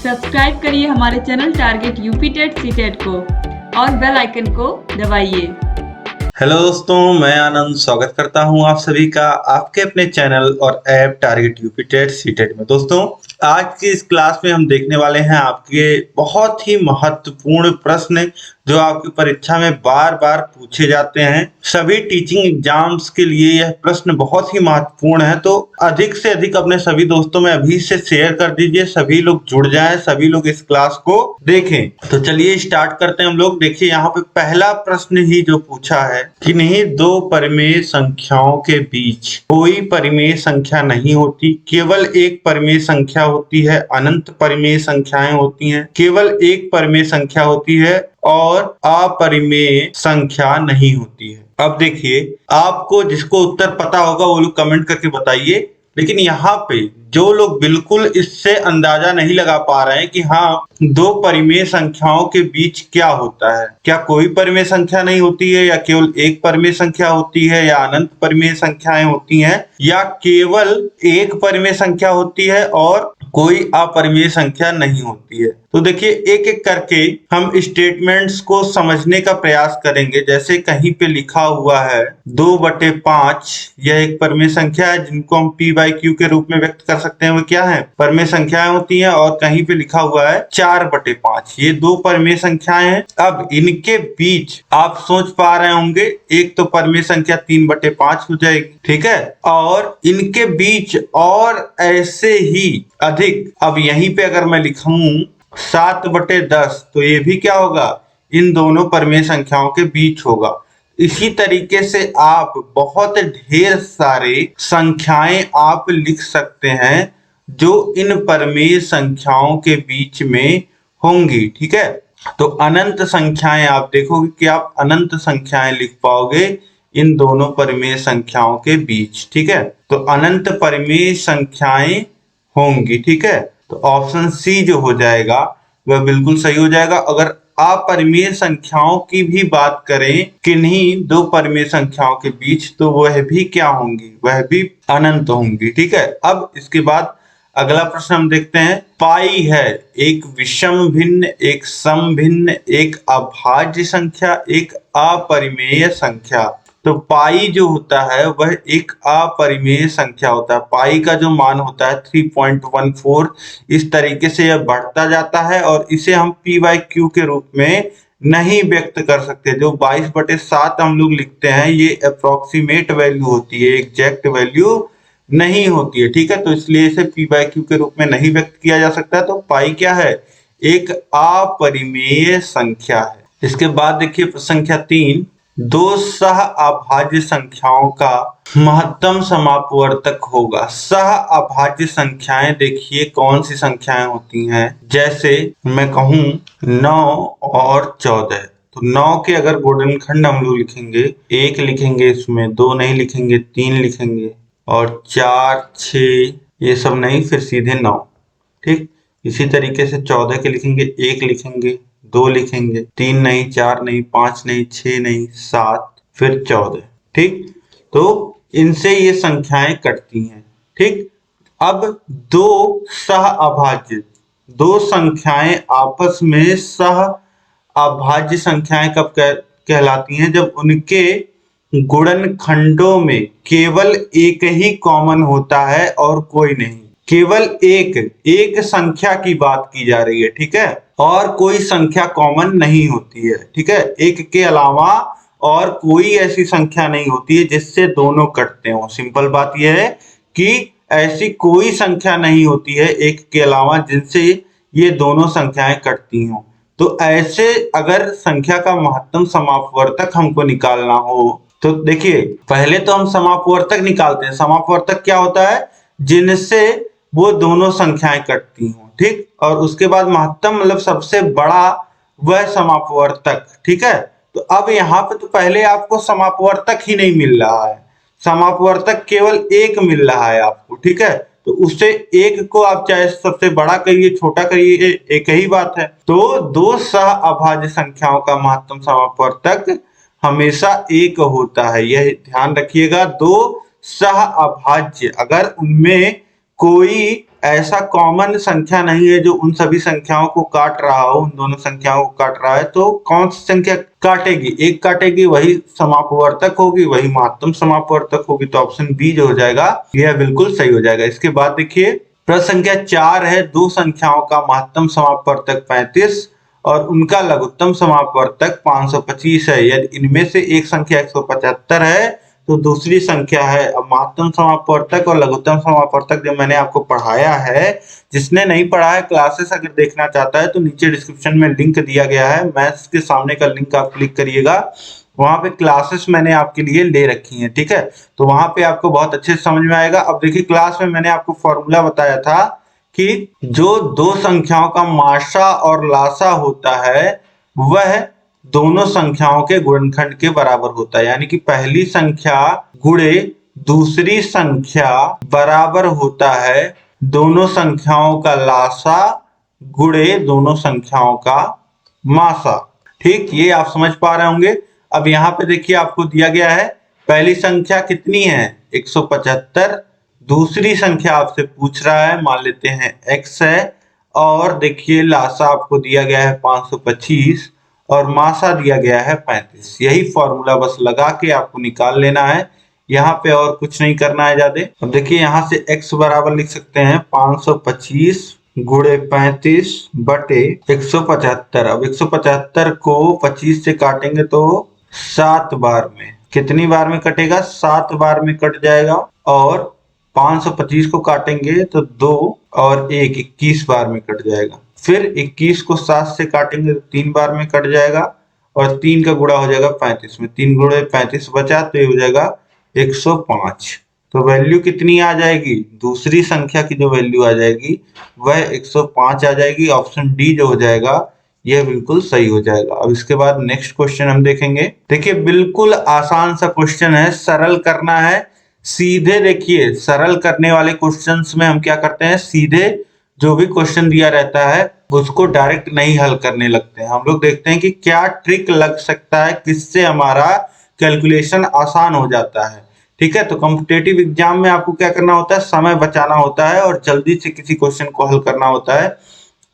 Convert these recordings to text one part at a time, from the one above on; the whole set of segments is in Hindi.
सब्सक्राइब करिए हमारे channel target UP TET CTET को और बेल आइकन को दबाइए। हेलो दोस्तों, मैं आनंद स्वागत करता हूं आप सभी का आपके अपने चैनल और app target UP TET CTET में। दोस्तों, आज की इस क्लास में हम देखने वाले हैं आपके बहुत ही महत्वपूर्ण प्रश्न जो आपकी परीक्षा में बार बार पूछे जाते हैं। सभी टीचिंग एग्जाम्स के लिए यह प्रश्न बहुत ही महत्वपूर्ण है, तो अधिक से अधिक अपने सभी दोस्तों में अभी से शेयर कर दीजिए। सभी लोग जुड़ जाएं, सभी लोग इस क्लास को देखें। तो चलिए स्टार्ट करते हैं हम लोग। देखिए यहाँ पे पहला प्रश्न ही जो पूछा है कि नहीं, दो परिमेय संख्याओं के बीच कोई परिमेय संख्या नहीं होती, केवल एक परिमेय संख्या होती है। अनंत परिमेय संख्याएं होती हैं, केवल एक परिमेय संख्या होती है और अपरिमेय संख्या नहीं होती है। अब देखिए, आपको जिसको उत्तर पता होगा वो लोग कमेंट करके बताइए। लेकिन यहाँ पे जो लोग बिल्कुल इससे अंदाजा नहीं लगा पा रहे हैं कि हाँ, दो परिमेय संख्याओं के बीच क्या होता है, क्या कोई परिमेय संख्या नहीं होती है, या केवल एक परिमेय संख्या होती है, या अनंत परिमेय संख्याएं होती हैं, या केवल एक परिमेय संख्या होती है और कोई अपरिमेय संख्या नहीं होती है। तो देखिए, एक एक करके हम स्टेटमेंट्स को समझने का प्रयास करेंगे। जैसे कहीं पे लिखा हुआ है 2/5, यह एक परिमेय संख्या है जिनको हम p/q के रूप में व्यक्त कर सकते हैं। वो क्या है? परिमेय संख्याएं होती हैं। और कहीं पे लिखा हुआ है 4/5, ये दो परिमेय संख्याएं हैं। अब इनके बीच आप सोच पा रहे होंगे, एक तो परिमेय संख्या 3/5 हो जाएगी, ठीक है, और इनके बीच और ऐसे ही अधिक। अब यहीं पे अगर मैं लिखूं 7/10, तो ये भी क्या होगा? इन दोनों परिमेय संख्याओं के बीच होगा। इसी तरीके से आप बहुत ढेर सारे संख्याएं आप लिख सकते हैं जो इन परिमेय संख्याओं के बीच में होंगी, ठीक है। तो अनंत संख्याएं आप देखोगे कि आप अनंत संख्याएं लिख पाओगे इन दोनों परिमेय संख्याओं के बीच, ठीक है। तो अनंत परिमेय संख्याएं होंगी, ठीक है। तो ऑप्शन सी जो हो जाएगा वह बिल्कुल सही हो जाएगा। अगर अपरिमेय संख्याओं की भी बात करें किन्हीं दो परिमेय संख्याओं के बीच, तो वह भी क्या होंगी? वह भी अनंत होंगी, ठीक है। अब इसके बाद अगला प्रश्न हम देखते हैं। पाई है एक विषम भिन्न, एक सम भिन्न, एक अभाज्य संख्या, एक अपरिमेय संख्या। तो पाई जो होता है वह एक अपरिमेय संख्या होता है। पाई का जो मान होता है 3.14, इस तरीके से यह बढ़ता जाता है और इसे हम p/q के रूप में नहीं व्यक्त कर सकते। जो 22/7 हम लोग लिखते हैं, ये अप्रोक्सीमेट वैल्यू होती है, एग्जैक्ट वैल्यू नहीं होती है, ठीक है। तो इसलिए इसे p/q के रूप में नहीं व्यक्त किया जा सकता। तो पाई क्या है? एक अपरिमेय संख्या है। इसके बाद देखिए संख्या 3, दो सह अभाज्य संख्याओं का महत्तम समापवर्तक होगा। सह अभाज्य संख्याएं देखिए कौन सी संख्याएं होती हैं। जैसे मैं कहूं 9 और 14, तो 9 के अगर गुणनखंड हम लोग लिखेंगे, 1 लिखेंगे, इसमें 2 नहीं लिखेंगे, 3 लिखेंगे, और 4, 6 ये सब नहीं, फिर सीधे 9, ठीक। इसी तरीके से 14 के लिखेंगे, 1 लिखेंगे, 2 लिखेंगे, 3 नहीं, 4 नहीं, 5 नहीं, 6 नहीं, 7, फिर 14, ठीक। तो इनसे ये संख्याएं कटती हैं, ठीक। अब दो सह अभाज्य, दो संख्याएं आपस में सह अभाज्य संख्याएं कब कहलाती हैं? जब उनके गुणनखंडों में केवल एक ही कॉमन होता है और कोई नहीं। केवल एक संख्या की बात की जा रही है, ठीक है, और कोई संख्या कॉमन नहीं होती है, ठीक है। एक के अलावा और कोई ऐसी संख्या नहीं होती है जिससे दोनों कटते हो। सिंपल बात यह है कि ऐसी कोई संख्या नहीं होती है एक के अलावा जिनसे ये दोनों संख्याएं कटती हों। तो ऐसे अगर संख्या का महत्तम समापवर्तक हमको निकालना हो, तो देखिए पहले तो हम समापवर्तक निकालते हैं। समापवर्तक क्या होता है? जिनसे वो दोनों संख्याएं कटती हों, ठीक। और उसके बाद महत्तम मतलब सबसे बड़ा वह समापवर्तक, ठीक है। तो अब यहाँ पे तो पहले आपको समापवर्तक ही नहीं मिल रहा है, समापवर्तक केवल एक मिल रहा है आपको, ठीक है। तो उससे एक को आप चाहे सबसे बड़ा करिए, छोटा करिए, एक ही बात है। तो दो सह अभाज्य संख्याओं का महत्तम समापवर्तक हमेशा एक होता है, यह ध्यान रखिएगा। दो सह अभाज्य, अगर उनमें कोई ऐसा कॉमन संख्या नहीं है जो उन सभी संख्याओं को काट रहा हो, उन दोनों संख्याओं को काट रहा है, तो कौन सी संख्या काटेगी? एक काटेगी, वही समापवर्तक होगी, वही महत्तम समापवर्तक होगी। तो ऑप्शन बी जो हो जाएगा यह बिल्कुल सही हो जाएगा। इसके बाद देखिए प्रश्न संख्या 4 है, दो संख्याओं का महत्तम समापवर्तक 35 और उनका लघुत्तम समापवर्तक 525 है। यदि इनमें से एक संख्या 175 है तो दूसरी संख्या है। अब महत्तम समापवर्तक और लघुत्तम समापवर्तक जो मैंने आपको पढ़ाया है, जिसने नहीं पढ़ा है क्लासेस अगर देखना चाहता है तो नीचे डिस्क्रिप्शन में लिंक दिया गया है, मैथ्स के सामने का लिंक आप क्लिक करिएगा, वहां पे क्लासेस मैंने आपके लिए ले रखी हैं, ठीक है। तो वहां पे आपको बहुत अच्छे से समझ में आएगा। अब देखिए क्लास में मैंने आपको फॉर्मूला बताया था कि जो दो संख्याओं का माशा और लासा होता है वह दोनों संख्याओं के गुणनखंड के बराबर होता है। यानी कि पहली संख्या गुणे दूसरी संख्या बराबर होता है दोनों संख्याओं का लासा गुणे दोनों संख्याओं का मासा। ठीक, ये आप समझ पा रहे होंगे। अब यहाँ पे देखिए आपको दिया गया है पहली संख्या कितनी है 175, दूसरी संख्या आपसे पूछ रहा है, मान लेते हैं x है, और देखिए लासा आपको दिया गया है 525 और मासा दिया गया है 35। यही फॉर्मूला बस लगा के आपको निकाल लेना है, यहाँ पे और कुछ नहीं करना है ज्यादा। अब देखिए यहाँ से x बराबर लिख सकते हैं 525 गुणे 35 बटे 175। अब 175 को 25 से काटेंगे तो 7 बार में, कितनी बार में कटेगा? 7 बार में कट जाएगा। और 525 को काटेंगे तो 2 और 1 21 बार में कट जाएगा। फिर 21 को 7 से काटेंगे तो 3 बार में कट जाएगा और 3 का गुणा हो जाएगा 35 में, 3 गुणे 35 बचा तो ये हो जाएगा 105। तो वैल्यू कितनी आ जाएगी? दूसरी संख्या की जो वैल्यू आ जाएगी वह 105 आ जाएगी। ऑप्शन डी जो हो जाएगा यह बिल्कुल सही हो जाएगा। अब इसके बाद नेक्स्ट क्वेश्चन हम देखेंगे। देखिए बिल्कुल आसान सा क्वेश्चन है, सरल करना है सीधे। देखिए सरल करने वाले क्वेश्चंस में हम क्या करते हैं, सीधे जो भी क्वेश्चन दिया रहता है उसको डायरेक्ट नहीं हल करने लगते हैं। हम लोग देखते हैं कि क्या ट्रिक लग सकता है, किससे हमारा कैलकुलेशन आसान हो जाता है। ठीक है, तो कॉम्पिटेटिव एग्जाम में आपको क्या करना होता है, समय बचाना होता है और जल्दी से किसी क्वेश्चन को हल करना होता है।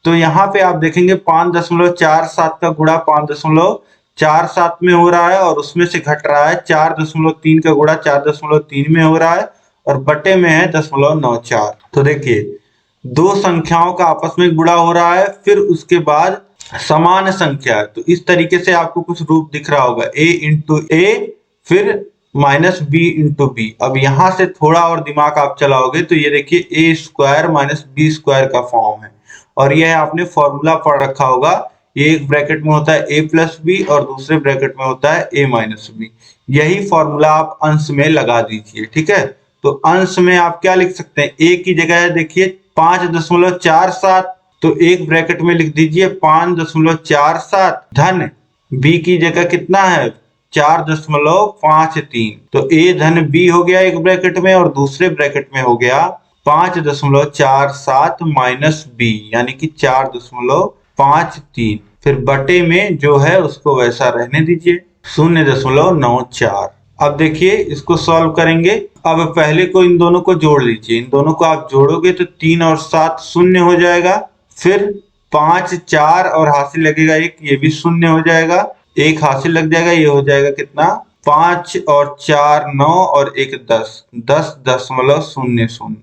तो यहाँ पे आप देखेंगे 5.47 का गुणा 5.47 में हो रहा है और उसमें से घट रहा है 4.3 का गुणा 4.3 में हो रहा है और बटे में है 0.94। तो देखिए दो संख्याओं का आपस में गुणा हो रहा है, फिर उसके बाद समान संख्या है। तो इस तरीके से आपको कुछ रूप दिख रहा होगा, a इंटू ए फिर माइनस बी इंटू बी। अब यहां से थोड़ा और दिमाग आप चलाओगे तो ये देखिए ए स्क्वायर माइनस बी स्क्वायर का फॉर्म है और यह आपने फॉर्मूला पढ़ रखा होगा। ये एक ब्रैकेट में होता है a प्लस बी और दूसरे ब्रैकेट में होता है a माइनस बी। यही फॉर्मूला आप अंश में लगा दीजिए। ठीक है, तो अंश में आप क्या लिख सकते हैं, a की जगह है देखिए 5.47, तो एक ब्रैकेट में लिख दीजिए 5.47 धन b की जगह कितना है 4.53, तो a धन b हो गया एक ब्रैकेट में और दूसरे ब्रैकेट में हो गया 5.47 माइनस बी यानी कि 4.53। फिर बटे में जो है उसको वैसा रहने दीजिए 0.94। अब देखिए इसको सॉल्व करेंगे। अब पहले को इन दोनों को जोड़ लीजिए, इन दोनों को आप जोड़ोगे तो 3 और 7 शून्य हो जाएगा। फिर 5 4 और हासिल लगेगा 1, ये भी शून्य हो जाएगा, 1 हासिल लग जाएगा, ये हो जाएगा कितना 5 और 4 9 और 1 10, 10.00।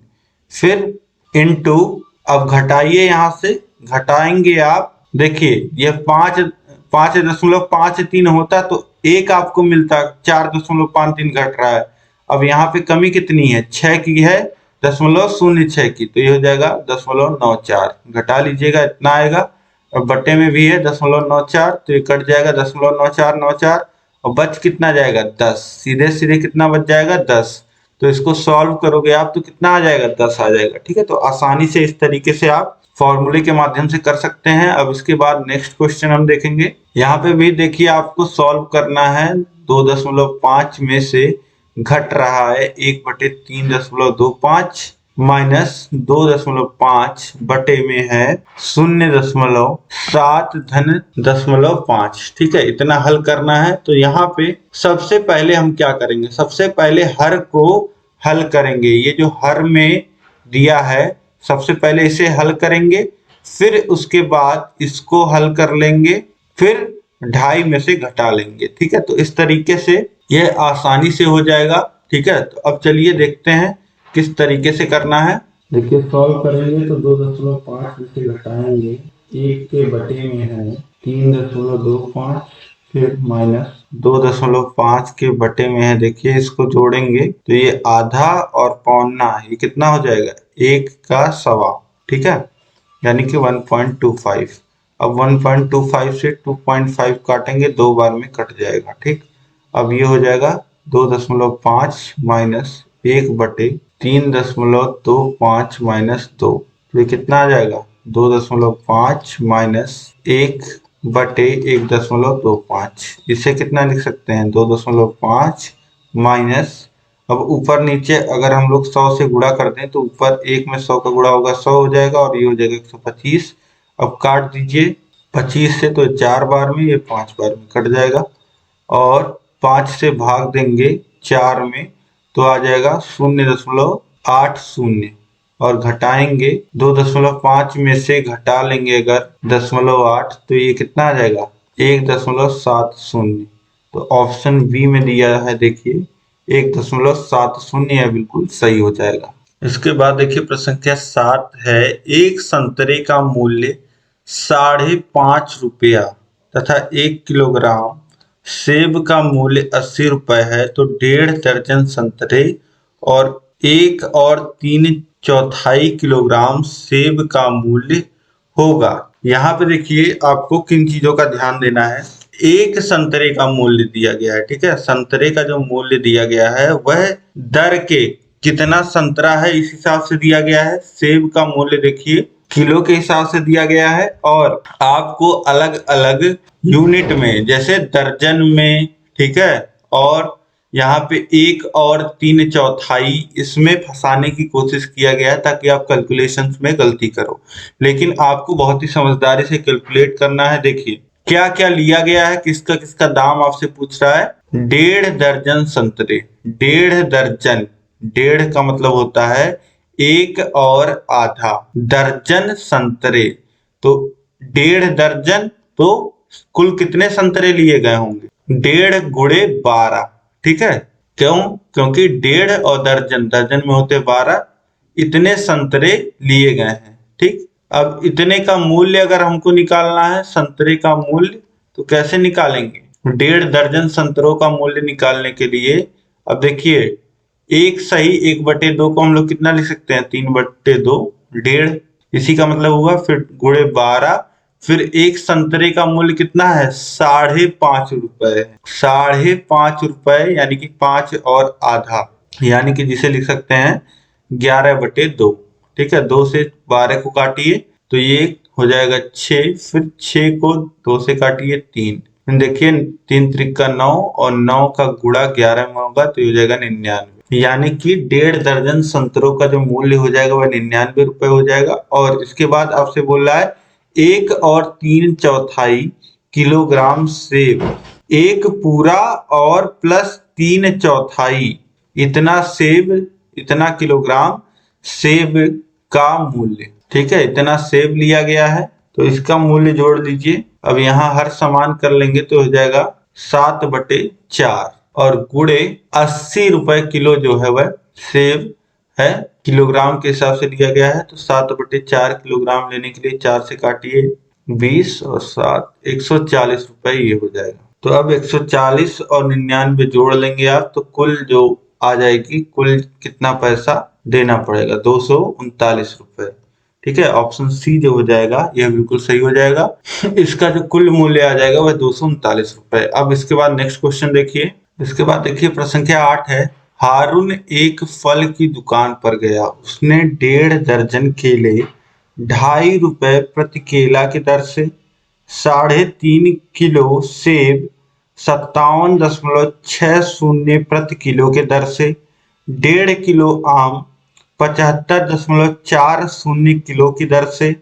फिर इनटू, अब घटाइए, यहां से घटाएंगे आप, देखिए यह 5.53 होता तो 1 आपको मिलता, 4.53 घट रहा है। अब यहाँ पे कमी कितनी है 6 की है 0.06 की, तो ये हो जाएगा 0.94। घटा लीजिएगा इतना आएगा और बटे में भी है 0.94, तो ये कट जाएगा 0.9494 और बच कितना जाएगा 10, सीधे सीधे कितना बच जाएगा 10। तो इसको सॉल्व करोगे आप तो कितना आ जाएगा 10 आ जाएगा। ठीक है, तो आसानी से इस तरीके से आप फॉर्मूले के माध्यम से कर सकते हैं। अब इसके बाद नेक्स्ट क्वेश्चन हम देखेंगे। यहाँ पे भी देखिए आपको सॉल्व करना है, 2.5 में से घट रहा है 1/3.25 माइनस 2.5 बटे में है 0.7 धन 0.5। ठीक है, इतना हल करना है। तो यहाँ पे सबसे पहले हम क्या करेंगे, सबसे पहले हर को हल करेंगे। ये जो हर में दिया है सबसे पहले इसे हल करेंगे, फिर उसके बाद इसको हल कर लेंगे, फिर 2.5 में से घटा लेंगे। ठीक है, तो इस तरीके से यह आसानी से हो जाएगा। ठीक है, तो अब चलिए देखते हैं किस तरीके से करना है। देखिए, सॉल्व करेंगे तो 2.5 में से घटाएंगे, 1 के बटे में है 3.25, फिर माइनस 2.5 के बटे में है, देखिए इसको जोड़ेंगे तो ये आधा और पौना, ये कितना हो जाएगा 1 का सवा। ठीक है, यानी कि 1.25। अब 1.25 से 2.5 काटेंगे, 2 बार में कट जाएगा। ठीक, अब ये हो जाएगा 2.5 माइनस 1 बटे 3.25 माइनस 2, तो ये कितना आ जाएगा 2.5 माइनस 1 बटे 1.25। इसे कितना लिख सकते हैं 2.5 माइनस, अब ऊपर नीचे अगर हम लोग 100 से गुणा कर दें तो ऊपर 1 में 100 का गुणा होगा 100 हो जाएगा, और ये हो जाएगा 125। अब काट दीजिए 25 से, तो 4 बार में, ये 5 बार में कट जाएगा, और 5 से भाग देंगे 4 में तो आ जाएगा 0.80, और घटाएंगे 2.5 में से घटा लेंगे अगर 0.8, तो ये कितना आ जाएगा 1.70। तो ऑप्शन बी में दिया है, देखिए 1.70 है, बिल्कुल सही हो जाएगा। इसके बाद देखिए प्रश्न संख्या 7 है, एक संतरे का मूल्य 5.5 रुपया तथा 1 किलोग्राम सेब का मूल्य 80 रुपए है, तो 1.5 दर्जन संतरे और 1 और 3/4 किलोग्राम सेब का मूल्य होगा। यहाँ पे देखिए आपको किन चीजों का ध्यान देना है। एक संतरे का मूल्य दिया गया है, ठीक है, संतरे का जो मूल्य दिया गया है वह दर के कितना संतरा है इस हिसाब से दिया गया है। सेब का मूल्य देखिए किलो के हिसाब से दिया गया है, और आपको अलग अलग यूनिट में जैसे दर्जन में, ठीक है, और यहाँ पे 1 और 3/4 इसमें फंसाने की कोशिश किया गया है ताकि आप कैलकुलेशंस में गलती करो, लेकिन आपको बहुत ही समझदारी से कैलकुलेट करना है। देखिए क्या क्या लिया गया है, किसका किसका दाम आपसे पूछ रहा है। 1.5 दर्जन संतरे, 1.5 दर्जन, 1.5 का मतलब होता है 1 और आधा दर्जन संतरे, तो 1.5 दर्जन, तो कुल कितने संतरे लिए गए होंगे 1.5 गुणे 12। ठीक है, क्यों, क्योंकि 1.5 और दर्जन, दर्जन में होते 12, इतने संतरे लिए गए हैं। ठीक, अब इतने का मूल्य अगर हमको निकालना है संतरे का मूल्य, तो कैसे निकालेंगे। 1.5 दर्जन संतरों का मूल्य निकालने के लिए अब देखिए 1 सही 1/2 को हम लोग कितना लिख सकते हैं 3/2, 1.5, इसी का मतलब हुआ, फिर गुणे 12, फिर एक संतरे का मूल्य कितना है 5.5 रुपए, 5.5 रुपए, यानी कि 5 और आधा, यानी कि जिसे लिख सकते हैं 11/2। ठीक है, 2 से 12 को काटिए तो ये हो जाएगा 6, फिर 6 को 2 से काटिए 3, देखिए 3 त्रिक 9, और 9 का गुणा 11 में होगा तो ये हो जाएगा 99, यानी कि 1.5 दर्जन संतरों का जो मूल्य हो जाएगा वह 99 रुपए हो जाएगा। और इसके बाद आपसे बोल रहा है 1 और 3/4 किलोग्राम सेब, एक पूरा और प्लस 3/4 इतना सेब, इतना किलोग्राम सेब का मूल्य। ठीक है, इतना सेब लिया गया है तो इसका मूल्य जोड़ दीजिए। अब यहाँ हर समान कर लेंगे तो हो जाएगा 7/4, और गुणे 80 रुपए किलो जो है वह सेब है, किलोग्राम के हिसाब से लिया गया है, तो 7/4 किलोग्राम लेने के लिए 4 से काटिए 20 और 7, 140 रुपए ये हो जाएगा। तो अब 140 और 99 जोड़ लेंगे आप, तो कुल जो आ जाएगी, कुल कितना पैसा देना पड़ेगा 239 रुपए। ठीक है, ऑप्शन सी जो हो जाएगा यह बिल्कुल सही हो जाएगा। इसका जो कुल मूल्य आ जाएगा वह 239 रुपए। अब इसके बाद नेक्स्ट क्वेश्चन देखिए। इसके बाद देखिए प्रश्न संख्या 8 है, हारून एक फल की दुकान पर गया, उसने 1.5 दर्जन केले 2.5 रुपए प्रति केला की दर से, 3.5 किलो सेब 57.60 प्रति किलो के दर से, 1.5 किलो आम 75.40 किलो की दर से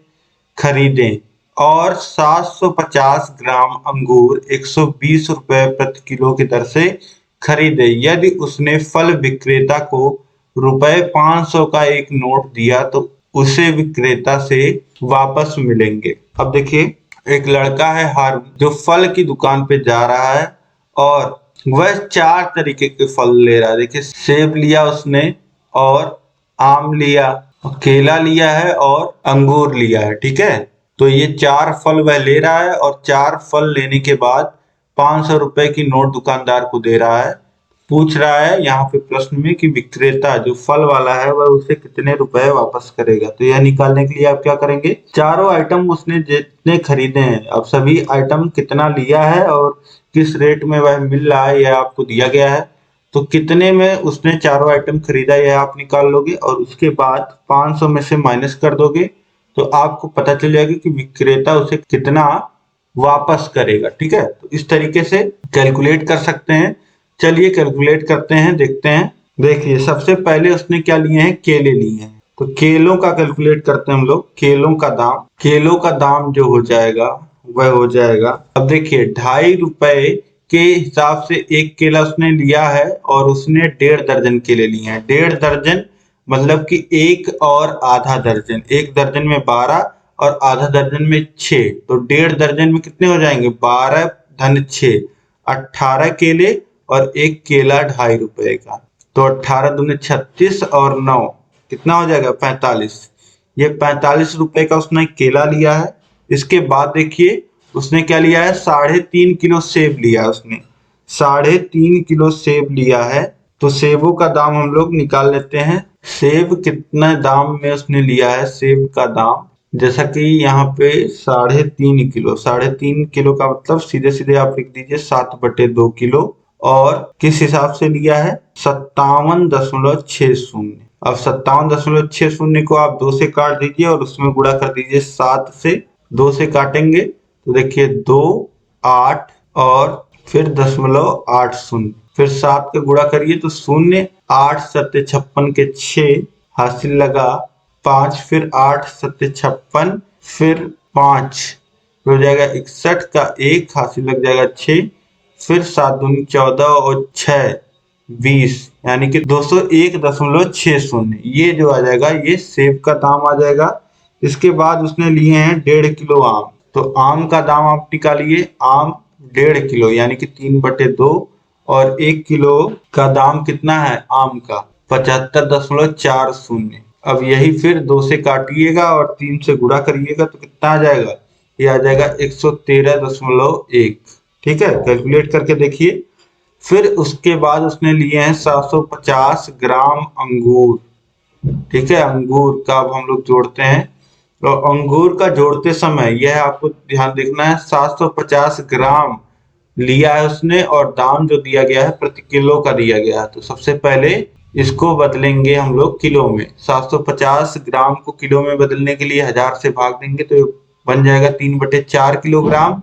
खरीदें, और 750 ग्राम अंगूर 120 रुपए प्रति किलो की दर से खरीदे। यदि उसने फल विक्रेता को ₹500 का एक नोट दिया तो उसे विक्रेता से वापस मिलेंगे। अब देखिए, एक लड़का है हारून जो फल की दुकान पे जा रहा है और वह 4 तरीके के फल ले रहा है। देखिए, सेब लिया उसने और आम लिया, केला लिया है और अंगूर लिया है। ठीक है, तो ये 4 फल वह ले रहा है और 4 फल लेने के बाद 500 रुपए की नोट दुकानदार को दे रहा है। पूछ रहा है यहाँ पे प्रश्न में कि विक्रेता जो फल वाला है वह उसे कितने रुपए वापस करेगा। तो यह निकालने के लिए आप क्या करेंगे, चारों आइटम उसने जितने खरीदे हैं, अब सभी आइटम कितना लिया है और किस रेट में वह मिल रहा है यह आपको दिया गया है। तो कितने में उसने चारों आइटम खरीदा यह आप निकाल लोगे और उसके बाद 500 में से माइनस कर दोगे तो आपको पता चल जाएगा कि विक्रेता उसे कितना वापस करेगा। ठीक है, तो इस तरीके से कैलकुलेट कर सकते हैं। चलिए कैलकुलेट करते हैं, देखते हैं। देखिए, सबसे पहले उसने क्या लिए हैं, केले लिए हैं। तो केलों का कैलकुलेट करते हैं हम लोग। केलों का दाम जो हो जाएगा वह हो जाएगा, अब देखिए 2.5 रुपए के हिसाब से एक केला उसने लिया है और उसने 1.5 दर्जन केले लिए हैं। 1.5 दर्जन मतलब कि 1 और आधा दर्जन, 1 दर्जन में 12 और आधा दर्जन में 6, तो 1.5 दर्जन में कितने हो जाएंगे, 12 धन 6, 18 केले और एक केला 2.5 रुपए का। तो 18 दूनी 36 और 9 कितना हो जाएगा, 45। ये 45 रुपए का उसने केला लिया है। इसके बाद देखिए उसने क्या लिया है, 3.5 किलो सेब लिया है उसने, 3.5 किलो सेब लिया है। तो सेबों का दाम हम लोग निकाल लेते हैं। सेब कितना दाम में उसने लिया है, सेब का दाम जैसा कि यहाँ पे 3.5 किलो का मतलब सीधे सीधे आप लिख दीजिए 7/2 किलो। और किस हिसाब से लिया है, 57.60। अब 57.60 को आप 2 से काट दीजिए और उसमें गुणा कर दीजिए 7 से। 2 से काटेंगे तो देखिए 2, 8 और फिर 0.80, फिर 7 का गुणा करिए तो 0, 8 7 56 के 6 हासिल लगा 5, फिर 8 7 56, फिर 5 हो जाएगा 61 का 1 हासिल लग जाएगा 6, फिर 7 दूनी 14 और 6 20, यानी कि 201.60। ये जो आ जाएगा ये सेब का दाम आ जाएगा। इसके बाद उसने लिए हैं 1.5 किलो आम। तो आम का दाम आप निकालिए, आम 1.5 किलो यानी कि 3/2 और 1 किलो का दाम कितना है आम का, 75.40। अब यही फिर 2 से काटिएगा और 3 से गुणा करिएगा तो कितना आ जाएगा, ये आ जाएगा 113.1। ठीक है, कैलकुलेट करके देखिए। फिर उसके बाद उसने लिए हैं 750 ग्राम अंगूर। ठीक है, अंगूर का अब हम लोग जोड़ते हैं। तो अंगूर का जोड़ते समय यह आपको ध्यान देखना है, 750 ग्राम लिया है उसने और दाम जो दिया गया है प्रति किलो का दिया गया है। तो सबसे पहले इसको बदलेंगे हम लोग किलो में। 750 ग्राम को किलो में बदलने के लिए 1000 से भाग देंगे तो बन जाएगा 3/4 किलोग्राम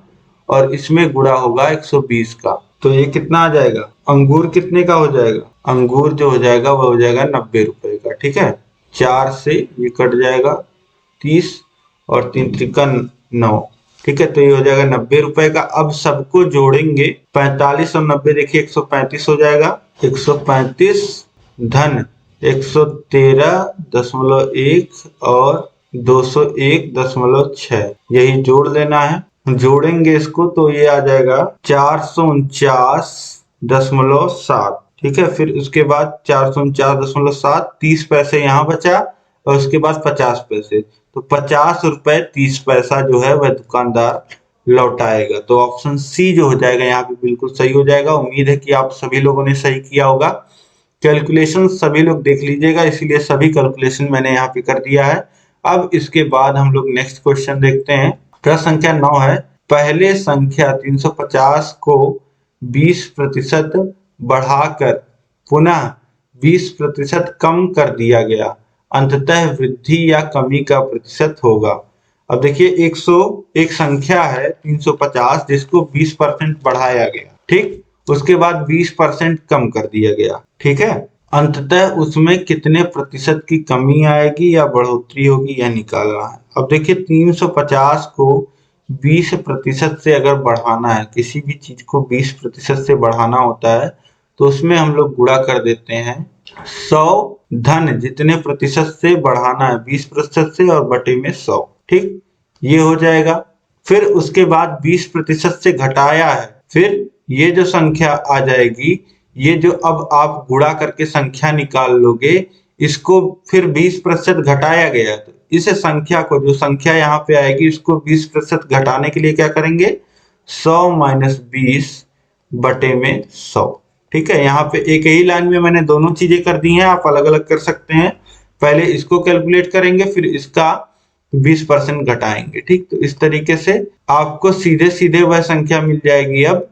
और इसमें गुणा होगा 120 का। तो ये कितना आ जाएगा, अंगूर कितने का हो जाएगा, अंगूर जो हो जाएगा वह हो जाएगा 90 रुपए का। ठीक है, 4 से ये कट जाएगा 30 और 3 त्रिका 9। ठीक है, तो ये हो जाएगा 90 रुपए का। अब सबको जोड़ेंगे, 45 और 90 देखिए 135 हो जाएगा, 135 धन 113.1 और 201.6, यही जोड़ लेना है। जोड़ेंगे इसको तो ये आ जाएगा 449.7। ठीक है, फिर उसके बाद 449.7, 30 पैसे यहाँ बचा और उसके बाद 50 पैसे, तो 50 रुपए 30 पैसा जो है वह दुकानदार लौटाएगा। तो ऑप्शन सी जो हो जाएगा यहाँ पे बिल्कुल सही हो जाएगा। उम्मीद है कि आप सभी लोगों ने सही किया होगा। कैलकुलेशन सभी लोग देख लीजिएगा, इसीलिए सभी कैलकुलेशन मैंने यहाँ पे कर दिया है। अब इसके बाद हम लोग नेक्स्ट क्वेश्चन देखते हैं। प्रश्न संख्या 9 है, पहले संख्या 350 को 20% बढ़ाकर पुनः 20% कम कर दिया गया, अंततः वृद्धि या कमी का प्रतिशत होगा। अब देखिए एक संख्या है 350 जिसको 20% बढ़ाया गया, ठीक, उसके बाद 20% कम कर दिया गया। ठीक है, अंततः उसमें कितने प्रतिशत की कमी आएगी या बढ़ोतरी होगी यह निकालना है। अब देखिए 350 को 20% से अगर बढ़ाना है, किसी भी चीज को 20% से बढ़ाना होता है तो उसमें हम लोग गुणा कर देते हैं 100 धन जितने प्रतिशत से बढ़ाना है 20% से और बटे में 100। ठीक, ये हो जाएगा। फिर उसके बाद 20% से घटाया है, फिर ये जो संख्या आ जाएगी, ये जो अब आप गुणा करके संख्या निकाल लोगे, इसको फिर 20% घटाया गया है, तो इस संख्या को, जो संख्या यहाँ पे आएगी, इसको 20% घटाने के लिए क्या करेंगे, 100 माइनस 20 बटे में 100। ठीक है, यहाँ पे एक ही लाइन में मैंने दोनों चीजें कर दी हैं, आप अलग अलग कर सकते हैं। पहले इसको कैलकुलेट करेंगे, फिर इसका 20% घटाएंगे। ठीक, तो इस तरीके से आपको सीधे सीधे वह संख्या मिल जाएगी। अब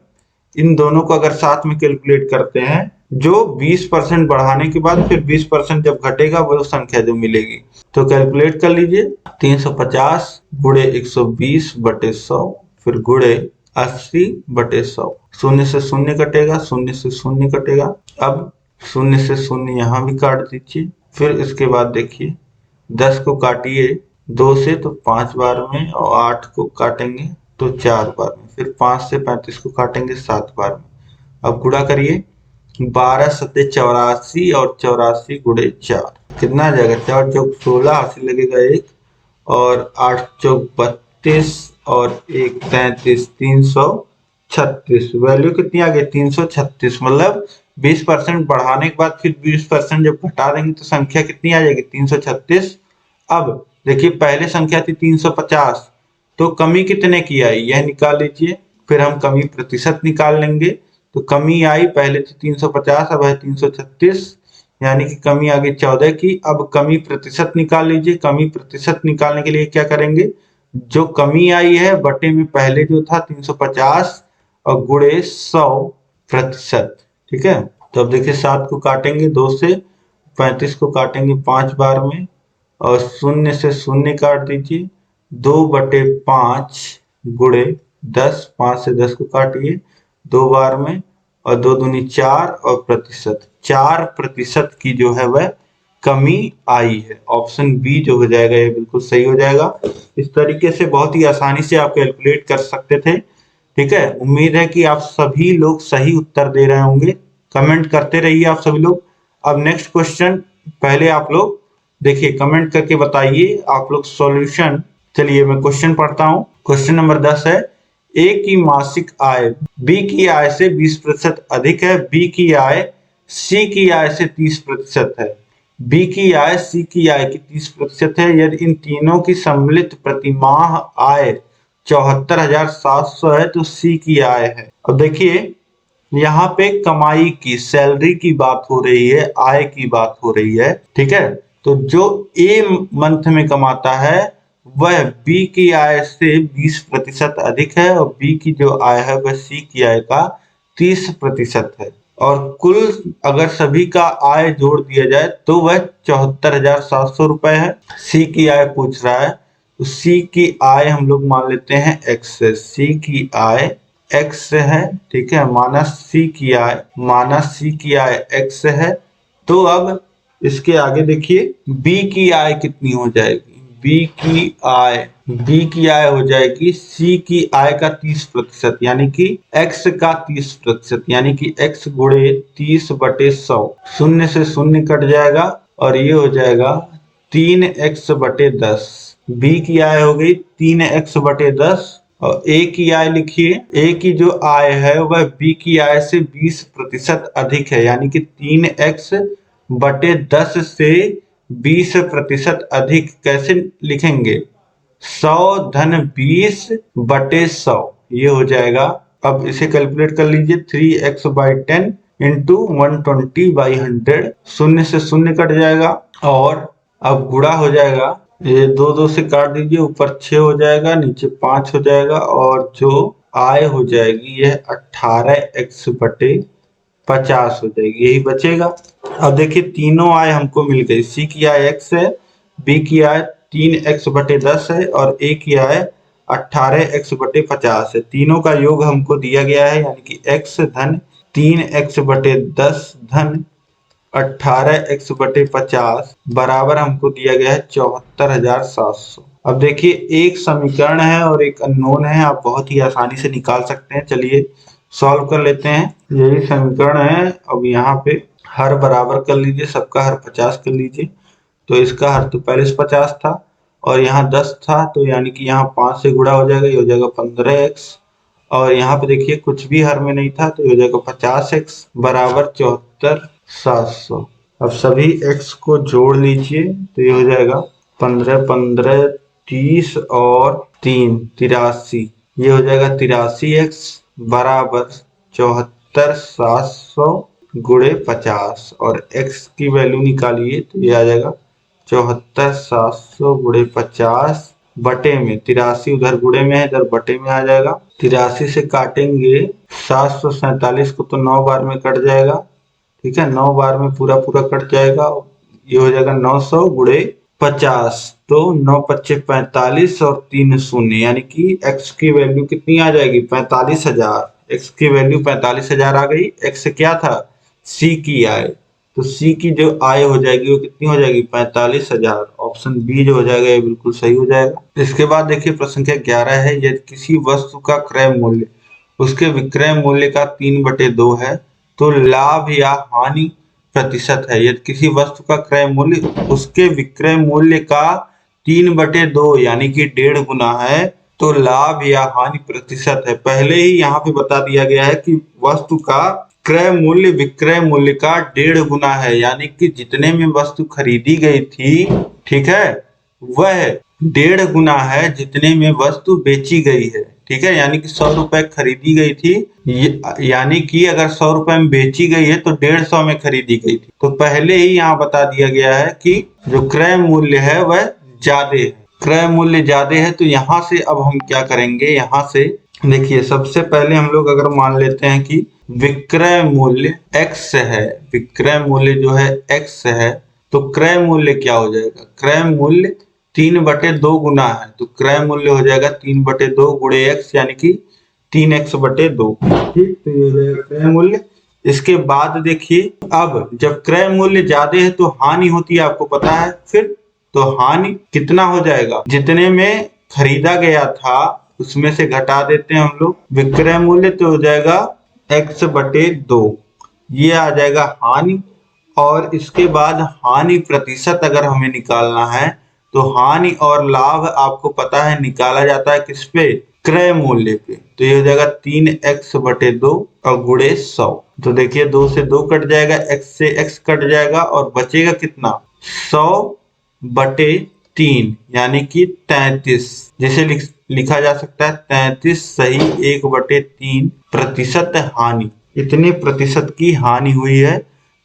इन दोनों को अगर साथ में कैलकुलेट करते हैं, जो 20% बढ़ाने के बाद फिर 20% जब घटेगा, वो संख्या जो मिलेगी, तो कैलकुलेट कर लीजिए। 350 गुणे 120 बटे 100, फिर गुणे 80 बटे 100। शून्य से शून्य कटेगा, शून्य से शून्य कटेगा। अब शून्य से शून्य यहाँ भी काट दीजिए। फिर इसके बाद देखिए 10 को काटिए 2 से तो 5 बार में, और 8 को काटेंगे तो 4 बार में, फिर 5 से 35 को काटेंगे 7 बार में। अब गुणा करिए, 12 सत्ते 84 और 84 गुणे 4 कितना आ जाएगा, 4 चौक 16, हासिल लगेगा 1, और 8 चौक 32 और 1 33, 336। वैल्यू कितनी आ गई, 336। मतलब 20% बढ़ाने के बाद फिर 20% जब घटा देंगे तो संख्या कितनी आ जाएगी, 336। अब देखिए पहले संख्या थी 350, तो कमी कितने की आई, यह निकाल लीजिए। फिर हम कमी प्रतिशत निकाल लेंगे, तो कमी आई, पहले थी 350, अब है 336, यानी कि कमी आ गई 14 की। अब कमी प्रतिशत निकाल लीजिए। कमी प्रतिशत निकालने के लिए क्या करेंगे, जो कमी आई है बटे में पहले जो था 350 और गुणे 100%। ठीक है, तो अब देखिए 7 को काटेंगे 2 से, 35 को काटेंगे 5 बार में, और शून्य से शून्य काट दीजिए। 2/5 गुणे 10, 5 से 10 को काटिए 2 बार में, और 2 दूनी 4, और प्रतिशत 4% की जो है वह कमी आई है। ऑप्शन बी जो हो जाएगा ये बिल्कुल सही हो जाएगा। इस तरीके से बहुत ही आसानी से आप कैलकुलेट कर सकते थे। ठीक है, उम्मीद है कि आप सभी लोग सही उत्तर दे रहे होंगे। कमेंट करते रहिए आप सभी लोग। अब नेक्स्ट क्वेश्चन पहले आप लोग देखिए, कमेंट करके बताइए आप लोग सॉल्यूशन। चलिए मैं क्वेश्चन पढ़ता हूँ। क्वेश्चन नंबर 10 है, ए की मासिक आय बी की आय से 20% अधिक है, बी की आय सी की आय से 30% है, बी की आय सी की आय की 30% है। यदि इन तीनों की सम्मिलित प्रतिमाह आय 74,700 है तो सी की आय है। अब देखिए यहाँ पे कमाई की, सैलरी की बात हो रही है, आय की बात हो रही है। ठीक है, तो जो ए मंथ में कमाता है वह बी की आय से 20% अधिक है, और बी की जो आय है वह सी की आय का 30% है। और कुल अगर सभी का आय जोड़ दिया जाए तो वह 74,700 रुपए है। सी की आय पूछ रहा है, तो सी की आय हम लोग मान लेते हैं एक्स से। सी की आय एक्स है, ठीक है, माइनस सी की आय एक्स है। तो अब इसके आगे देखिए बी की आय कितनी हो जाएगी, बी की आय हो जाएगी सी की आय का 30%, यानी कि एक्स का 30%, यानी कि एक्स गुणे 30/100। शून्य से शून्य कट जाएगा और ये हो जाएगा 3x/10। बी की आय हो गई 3x/10, और ए की आय लिखिए। ए की जो आय है वह बी की आय से 20% अधिक है, यानी कि 3x/10 से 20% अधिक। कैसे लिखेंगे, 100 धन 20/100 ये हो जाएगा। अब इसे कैलकुलेट कर लीजिए, 3x/10 इंटू 120/100। शून्य से शून्य कट जाएगा और अब गुणा हो जाएगा। ये 2 से काट दीजिए, ऊपर 6 हो जाएगा, नीचे 5 हो जाएगा, और जो आय हो जाएगी यह 18x/50 हो जाएगी, यही बचेगा। अब देखिए तीनों आय हमको मिल गई। सी की आय x है, बी की आय 3x/10 है, और ए की आय 18x/50 है। तीनों का योग हमको दिया गया है, यानी कि x धन 3x/10 धन 18x/50 बराबर हमको दिया गया है 74,700। अब देखिए एक समीकरण है और एक अननोन है, आप बहुत ही आसानी से निकाल सकते हैं। चलिए सॉल्व कर लेते हैं। यही समीकरण है। अब यहाँ पे हर बराबर कर लीजिए, सबका हर 50 कर लीजिए। तो इसका हर तो पहले से 50 था और यहाँ 10 था, तो यानी कि यहाँ 5 से गुणा हो जाएगा, ये हो जाएगा 15x। और यहाँ पे देखिए कुछ भी हर में नहीं था, तो ये हो जाएगा 50x बराबर 74,700। अब सभी x को जोड़ लीजिए, तो ये हो जाएगा 15 15 30 और 3 83। ये हो जाएगा 83x बराबर 74,700 गुणे 50 और x की वैल्यू निकालिए, तो ये आ जाएगा 74,700 गुणे 50 बटे में 83, उधर गुणे में है, इधर बटे में आ जाएगा। 83 से काटेंगे 747 को, तो 9 बार में कट जाएगा। ठीक है, 9 बार में पूरा पूरा कट जाएगा। ये हो जाएगा 900 गुणे 50, तो 9 पच्चे 45 और 3 शून्य, यानी कि x की वैल्यू कितनी आ जाएगी 45,000। x की वैल्यू 45,000 आ गई। x क्या था, c की आय, तो c की जो आय हो जाएगी वो कितनी हो जाएगी 45,000। ऑप्शन बी जो हो जाएगा ये बिल्कुल सही हो जाएगा। इसके बाद देखिए प्रश्न संख्या 11 है, यदि किसी वस्तु का क्रय मूल्य उसके विक्रय मूल्य का 3/2 है तो लाभ या हानि प्रतिशत है। यदि किसी वस्तु का क्रय मूल्य उसके विक्रय मूल्य का 3/2 यानी कि 1.5 गुना है, तो लाभ या हानि प्रतिशत है। पहले ही यहाँ पे बता दिया गया है कि वस्तु का क्रय मूल्य विक्रय मूल्य का 1.5 गुना है, यानी कि जितने में वस्तु खरीदी गई थी, ठीक है, वह 1.5 गुना है जितने में वस्तु बेची गई है। ठीक है, यानी कि 100 रुपए खरीदी गई थी, यानी कि अगर 100 रुपए में बेची गई है तो 150 में खरीदी गई थी। तो पहले ही यहाँ बता दिया गया है कि जो क्रय मूल्य है वह ज्यादा है, क्रय मूल्य ज्यादा है। तो यहाँ से अब हम क्या करेंगे, यहाँ से देखिए सबसे पहले हम लोग अगर मान लेते हैं कि विक्रय मूल्य x है, विक्रय मूल्य जो है x है, तो क्रय मूल्य क्या हो जाएगा, क्रय मूल्य 3/2 गुना है, तो क्रय मूल्य हो जाएगा 3/2 गुणे x, यानी कि 3x/2। ठीक, तो ये हो जाएगा क्रय मूल्य। इसके बाद देखिए अब जब क्रय मूल्य ज्यादा है तो हानि होती है, आपको पता है। फिर तो हानि कितना हो जाएगा, जितने में खरीदा गया था उसमें से घटा देते हैं हम लोग विक्रय मूल्य, तो हो जाएगा x/2, ये आ जाएगा हानि। और इसके बाद हानि प्रतिशत अगर हमें निकालना है तो हानि और लाभ आपको पता है निकाला जाता है किस पे, क्रय मूल्य पे। तो ये हो जाएगा 3x/2 और गुणे 100। तो देखिए 2 से 2 कट जाएगा, x से x कट जाएगा और बचेगा कितना 100/3 यानी कि 33, जिसे लिखा जा सकता है 33 सही 1/3 प्रतिशत हानि। इतने प्रतिशत की हानि हुई है,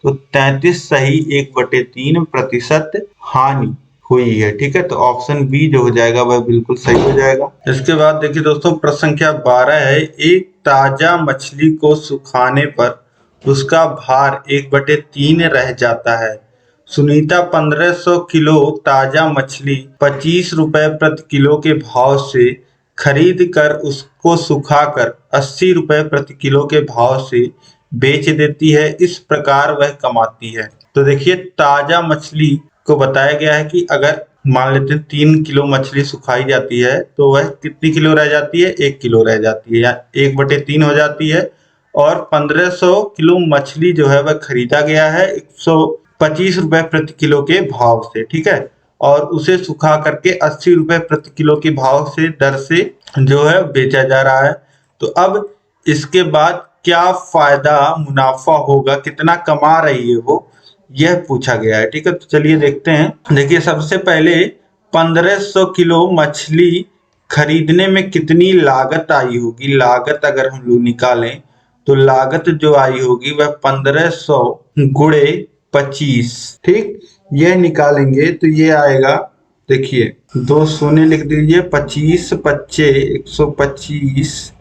तो 33 सही 1/3 प्रतिशत हानि हुई है। ठीक है, तो ऑप्शन बी जो हो जाएगा वह बिल्कुल सही हो जाएगा। इसके बाद देखिए दोस्तों प्रश्न संख्या 12 है, एक ताजा मछली को सुखाने पर उसका भार 1/3 रह जाता है। सुनीता 1500 किलो ताजा मछली 25 रुपए प्रति किलो के भाव से खरीद कर उसको सुखाकर 80 रुपए प्रति किलो के भाव से बेच देती है, इस प्रकार वह कमाती है। तो देखिए ताजा मछली को बताया गया है कि अगर मान लेते हैं 3 किलो मछली सुखाई जाती है तो वह कितनी किलो रह जाती है, 1 किलो रह जाती है, या 1/3 हो जाती है। और 1500 किलो मछली जो है वह खरीदा गया है 125 रुपए प्रति किलो के भाव से। ठीक है, और उसे सुखा करके 80 रुपए प्रति किलो के भाव से दर से जो है बेचा जा रहा है। तो अब इसके बाद क्या फायदा मुनाफा होगा, कितना कमा रही है वो, यह पूछा गया है। ठीक है, तो चलिए देखते हैं। देखिए सबसे पहले 1500 किलो मछली खरीदने में कितनी लागत आई होगी, लागत अगर हम लोग निकालें तो लागत जो आई होगी वह 1500 गुणे 25। ठीक, यह निकालेंगे तो ये आएगा, देखिए 2 शून्य लिख दीजिए, 25 पच्चे 125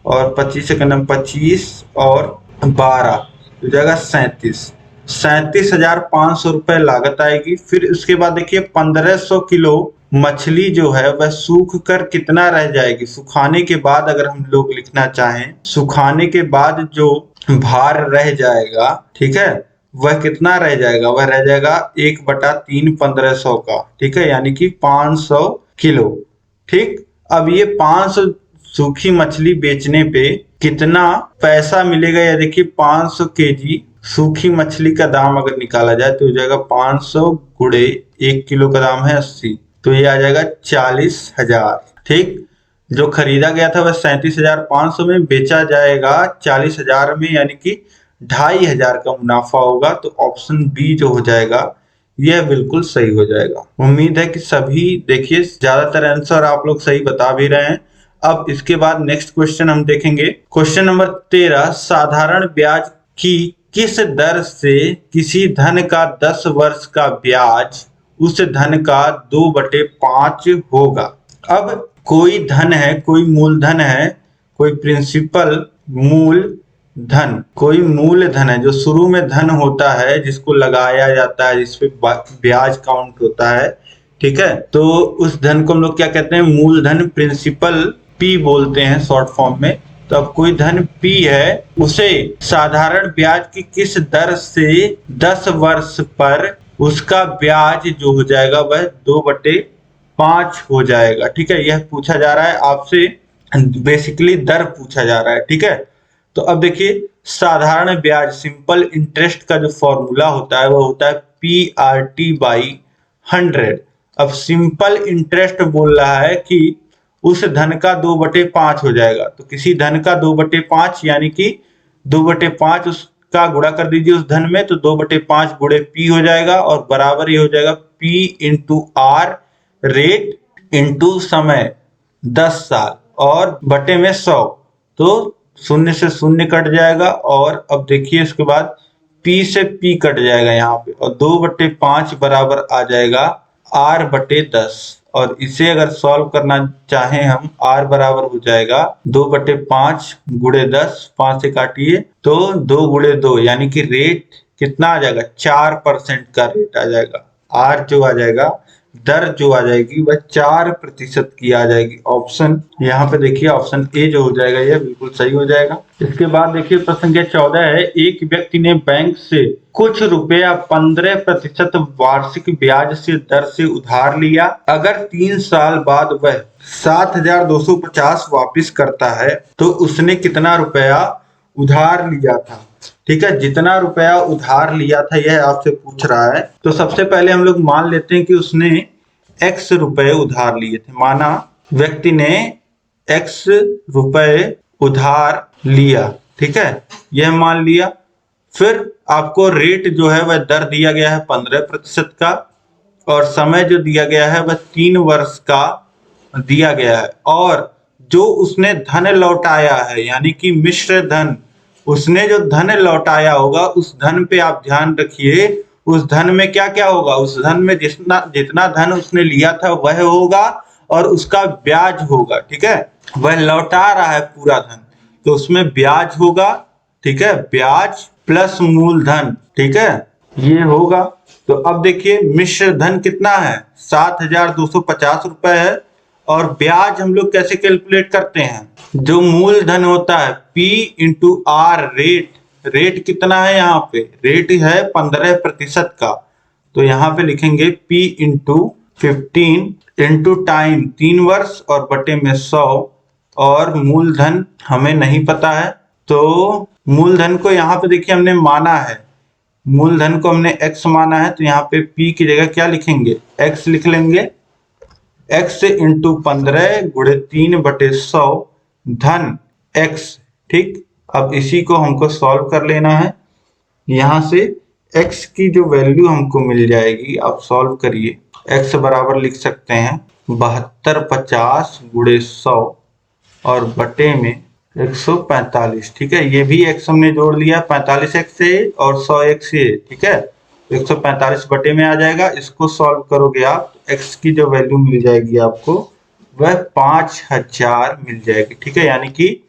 और 25 से 25 और 12 हो जाएगा 37,500 रुपए लागत आएगी। फिर उसके बाद देखिए 1500 किलो मछली जो है वह सूख कर कितना रह जाएगी, सुखाने के बाद अगर हम लोग लिखना चाहें, सुखाने के बाद जो भार रह जाएगा, ठीक है, वह कितना रह जाएगा, वह रह जाएगा 1/3 1500 का। ठीक है, यानी कि 500 किलो। ठीक, अब ये 500 सूखी मछली बेचने पे कितना पैसा मिलेगा, या देखिए 500 केजी सूखी मछली का दाम अगर निकाला जाए तो हो जाएगा 500 गुणे 1 किलो का दाम है 80, तो ये आ जाएगा 40,000। ठीक, जो खरीदा गया था वह 37,500 में, बेचा जाएगा 40,000 में, यानी कि 2,500 का मुनाफा होगा। तो ऑप्शन बी जो हो जाएगा यह बिल्कुल सही हो जाएगा। उम्मीद है कि सभी देखिए ज्यादातर आंसर आप लोग सही बता भी रहे हैं। अब इसके बाद नेक्स्ट क्वेश्चन हम देखेंगे। क्वेश्चन नंबर 13, साधारण ब्याज की किस दर से किसी धन का 10 वर्ष का ब्याज उस धन का 2/5 होगा। अब कोई धन है, कोई मूलधन है, कोई प्रिंसिपल मूलधन, कोई मूलधन है जो शुरू में धन होता है, जिसको लगाया जाता है, जिसपे ब्याज काउंट होता है। ठीक है, तो उस धन को हम लोग क्या कहते हैं, मूलधन, प्रिंसिपल पी बोलते हैं शॉर्ट फॉर्म में। तो अब कोई धन पी है, उसे साधारण ब्याज की किस दर से 10 वर्ष पर उसका ब्याज जो हो जाएगा वह 2/5 हो जाएगा। ठीक है, यह पूछा जा रहा है आपसे, बेसिकली दर पूछा जा रहा है। ठीक है, तो अब देखिए साधारण ब्याज, सिंपल इंटरेस्ट का जो फॉर्मूला होता है वह होता है PRT/100। अब सिंपल इंटरेस्ट बोल रहा है कि उस धन का 2/5 हो जाएगा, तो किसी धन का 2/5 यानी कि 2/5 उसका गुणा कर दीजिए उस धन में, तो 2/5 गुणे पी हो जाएगा, और बराबर ये हो जाएगा P into R, rate into समय 10 साल, और बटे में 100, तो शून्य से शून्य कट जाएगा। और अब देखिए इसके बाद P से P कट जाएगा यहाँ पे, और 2/5 बराबर आ जाएगा R/10। और इसे अगर सॉल्व करना चाहें हम, R बराबर हो जाएगा 2/5 गुणे 10, 5 से काटिए तो 2 गुणे 2, यानी कि रेट कितना आ जाएगा, 4% का रेट आ जाएगा। R जो आ जाएगा, दर जो आ जाएगी वह 4% की आ जाएगी। ऑप्शन यहाँ पे देखिए, ऑप्शन ए जो हो जाएगा यह बिल्कुल सही हो जाएगा। इसके बाद देखिए प्रश्न संख्या 14 है, एक व्यक्ति ने बैंक से कुछ रुपया 15% वार्षिक ब्याज से दर से उधार लिया। अगर 3 साल बाद वह 7,250 वापिस करता है तो उसने कितना रुपया उधार लिया था। ठीक है, जितना रुपया उधार लिया था यह आपसे पूछ रहा है। तो सबसे पहले हम लोग मान लेते हैं कि उसने x रुपए उधार लिए थे। माना व्यक्ति ने x रुपए उधार लिया, ठीक है, यह मान लिया। फिर आपको रेट जो है वह दर दिया गया है 15% का, और समय जो दिया गया है वह 3 वर्ष का दिया गया है। और जो उसने धन लौटाया है, यानी कि मिश्र धन, उसने जो धन लौटाया होगा उस धन पे आप ध्यान रखिए, उस धन में क्या क्या होगा, उस धन में जितना धन उसने लिया था वह होगा, और उसका ब्याज होगा। ठीक है, वह लौटा रहा है पूरा धन, तो उसमें ब्याज होगा। ठीक है, ब्याज प्लस मूलधन, ठीक है, ये होगा। तो अब देखिए मिश्र धन कितना है, 7,250 रुपए है। और ब्याज हम लोग कैसे कैलकुलेट करते हैं, जो मूलधन होता है P इंटू आर, रेट कितना है, यहाँ पे रेट है 15% का, तो यहाँ पे लिखेंगे P इंटू 15 इंटू टाइम 3 वर्ष और बटे में 100, और मूलधन हमें नहीं पता है, तो मूलधन को यहाँ पे देखिए हमने माना है, मूलधन को हमने x माना है, तो यहाँ पे P की जगह क्या लिखेंगे, x लिख लेंगे। x इंटू 15 गुणे 3/100 धन x। ठीक, अब इसी को हमको सॉल्व कर लेना है। यहाँ से x की जो वैल्यू हमको मिल जाएगी, आप सॉल्व करिए। x बराबर लिख सकते हैं 7250 गुणे 100 और बटे में 145। ठीक है, ये भी x हमने जोड़ लिया 45x से और 100x से। ठीक है, 145 बटे में आ जाएगा। इसको सॉल्व करोगे आप, x की जो वैल्यू मिल जाएगी आपको वह 5000 मिल जाएगी। ठीक है, यानी कि